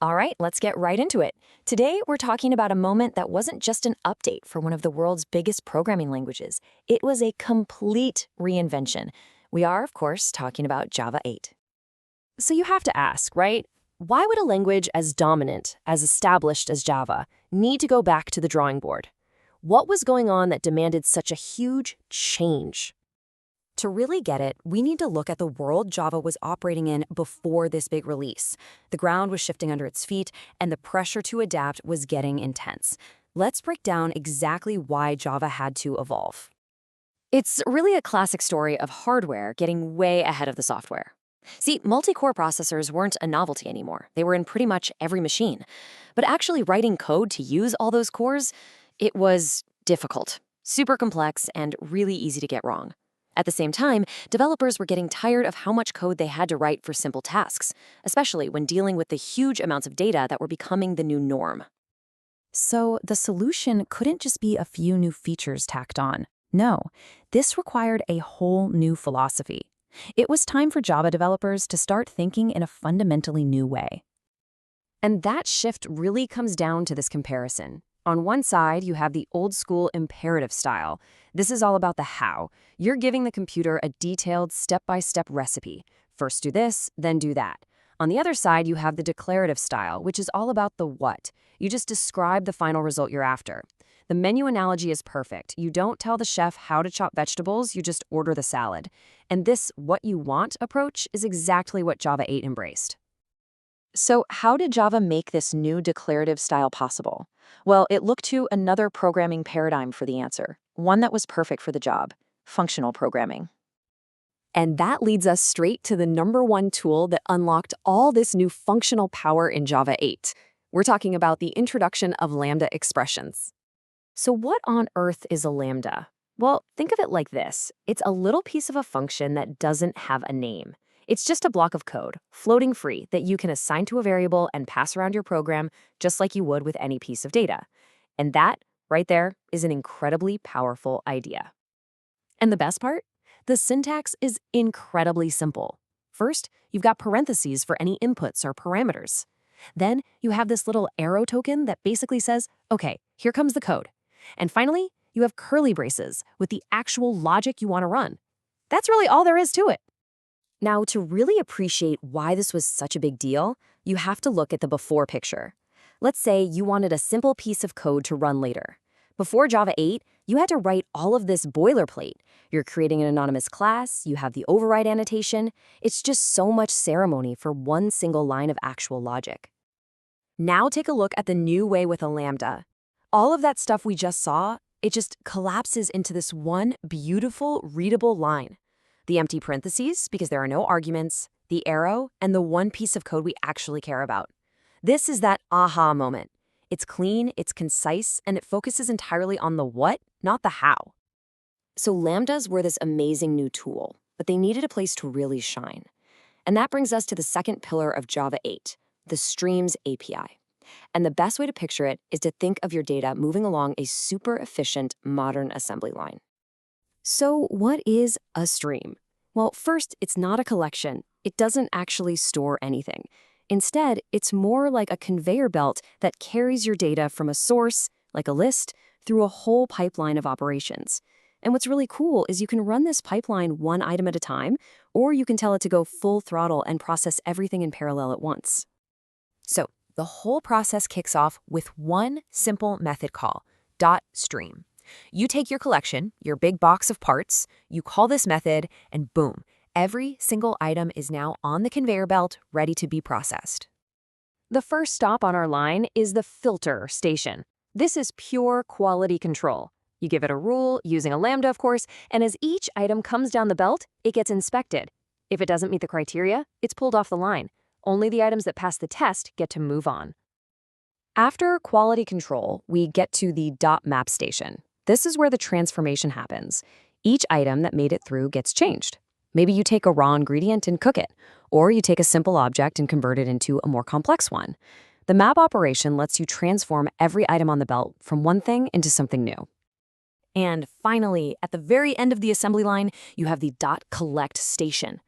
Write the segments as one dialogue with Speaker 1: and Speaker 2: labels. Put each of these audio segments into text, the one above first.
Speaker 1: All right, let's get right into it. Today, we're talking about a moment that wasn't just an update for one of the world's biggest programming languages. It was a complete reinvention. We are, of course, talking about Java 8.
Speaker 2: So you have to ask, right? Why would a language as dominant, as established as Java, need to go back to the drawing board? What was going on that demanded such a huge change?
Speaker 1: To really get it, we need to look at the world Java was operating in before this big release. The ground was shifting under its feet, and the pressure to adapt was getting intense. Let's break down exactly why Java had to evolve. It's really a classic story of hardware getting way ahead of the software. See, multi-core processors weren't a novelty anymore. They were in pretty much every machine. But actually writing code to use all those cores, it was difficult, super complex, and really easy to get wrong. At the same time, developers were getting tired of how much code they had to write for simple tasks, especially when dealing with the huge amounts of data that were becoming the new norm.
Speaker 3: So the solution couldn't just be a few new features tacked on. No, this required a whole new philosophy. It was time for Java developers to start thinking in a fundamentally new way.
Speaker 2: And that shift really comes down to this comparison. On one side, you have the old-school imperative style. This is all about the how. You're giving the computer a detailed step-by-step recipe. First do this, then do that. On the other side, you have the declarative style, which is all about the what. You just describe the final result you're after. The menu analogy is perfect. You don't tell the chef how to chop vegetables, you just order the salad. And this what you want approach is exactly what Java 8 embraced.
Speaker 1: So how did Java make this new declarative style possible? Well, it looked to another programming paradigm for the answer, one that was perfect for the job: functional programming.
Speaker 2: And that leads us straight to the #1 tool that unlocked all this new functional power in Java 8. We're talking about the introduction of Lambda expressions. So what on earth is a Lambda? Well, think of it like this. It's a little piece of a function that doesn't have a name. It's just a block of code, floating free, that you can assign to a variable and pass around your program just like you would with any piece of data. And that, right there, is an incredibly powerful idea. And the best part? The syntax is incredibly simple. First, you've got parentheses for any inputs or parameters. Then you have this little arrow token that basically says, okay, here comes the code. And finally, you have curly braces with the actual logic you want to run. That's really all there is to it. Now, to really appreciate why this was such a big deal, you have to look at the before picture. Let's say you wanted a simple piece of code to run later. Before Java 8, you had to write all of this boilerplate. You're creating an anonymous class, you have the override annotation. It's just so much ceremony for one single line of actual logic. Now take a look at the new way with a Lambda. All of that stuff we just saw, it just collapses into this one beautiful, readable line. The empty parentheses, because there are no arguments, the arrow, and the one piece of code we actually care about. This is that aha moment. It's clean, it's concise, and it focuses entirely on the what, not the how. So Lambdas were this amazing new tool, but they needed a place to really shine. And that brings us to the second pillar of Java 8, the Streams API. And the best way to picture it is to think of your data moving along a super efficient modern assembly line. So what is a stream? Well, first, it's not a collection. It doesn't actually store anything. Instead, it's more like a conveyor belt that carries your data from a source, like a list, through a whole pipeline of operations. And what's really cool is you can run this pipeline one item at a time, or you can tell it to go full throttle and process everything in parallel at once.
Speaker 3: So the whole process kicks off with one simple method call, .stream. You take your collection, your big box of parts, you call this method, and boom, every single item is now on the conveyor belt, ready to be processed.
Speaker 2: The first stop on our line is the filter station. This is pure quality control. You give it a rule, using a Lambda, of course, and as each item comes down the belt, it gets inspected. If it doesn't meet the criteria, it's pulled off the line. Only the items that pass the test get to move on. After quality control, we get to the .map station. This is where the transformation happens. Each item that made it through gets changed. Maybe you take a raw ingredient and cook it, or you take a simple object and convert it into a more complex one. The map operation lets you transform every item on the belt from one thing into something new. And finally, at the very end of the assembly line, you have the .collect station.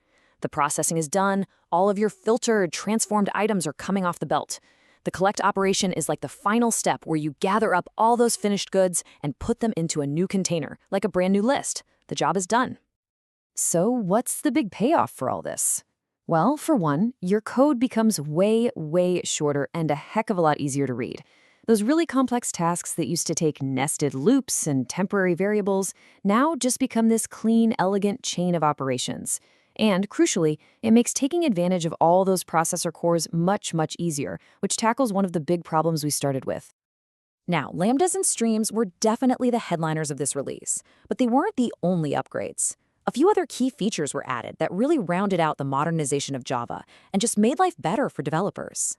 Speaker 2: The processing is done, all of your filtered, transformed items are coming off the belt.
Speaker 1: The collect operation is like the final step where you gather up all those finished goods and put them into a new container, like a brand new list. The job is done. So what's the big payoff for all this? Well, for one, your code becomes way, way shorter and a heck of a lot easier to read. Those really complex tasks that used to take nested loops and temporary variables now just become this clean, elegant chain of operations. And crucially, it makes taking advantage of all those processor cores much, much easier, which tackles one of the big problems we started with. Now, Lambdas and Streams were definitely the headliners of this release, but they weren't the only upgrades. A few other key features were added that really rounded out the modernization of Java and just made life better for developers.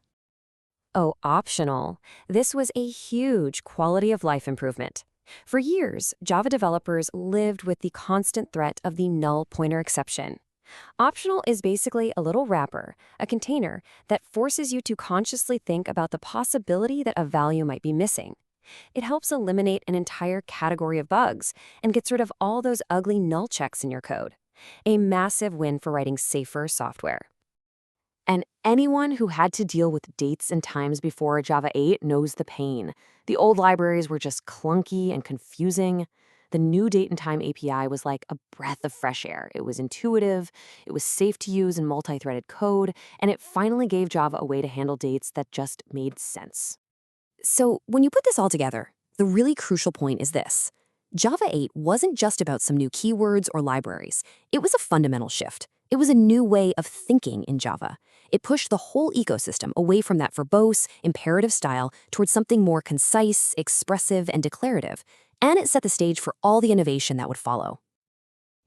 Speaker 1: Oh, optional. This was a huge quality of life improvement. For years, Java developers lived with the constant threat of the null pointer exception. Optional is basically a little wrapper, a container that forces you to consciously think about the possibility that a value might be missing. It helps eliminate an entire category of bugs and gets rid of all those ugly null checks in your code. A massive win for writing safer software. And anyone who had to deal with dates and times before Java 8 knows the pain. The old libraries were just clunky and confusing. The new date and time API was like a breath of fresh air. It was intuitive, it was safe to use in multi-threaded code, and it finally gave Java a way to handle dates that just made sense. So when you put this all together, the really crucial point is this. Java 8 wasn't just about some new keywords or libraries. It was a fundamental shift. It was a new way of thinking in Java. It pushed the whole ecosystem away from that verbose, imperative style towards something more concise, expressive, and declarative. And it set the stage for all the innovation that would follow.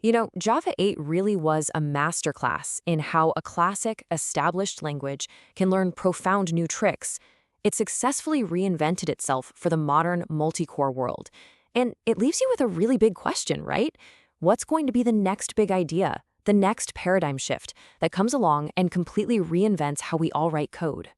Speaker 1: You know, Java 8 really was a masterclass in how a classic, established language can learn profound new tricks. It successfully reinvented itself for the modern multi-core world. And it leaves you with a really big question, right? What's going to be the next big idea, the next paradigm shift that comes along and completely reinvents how we all write code?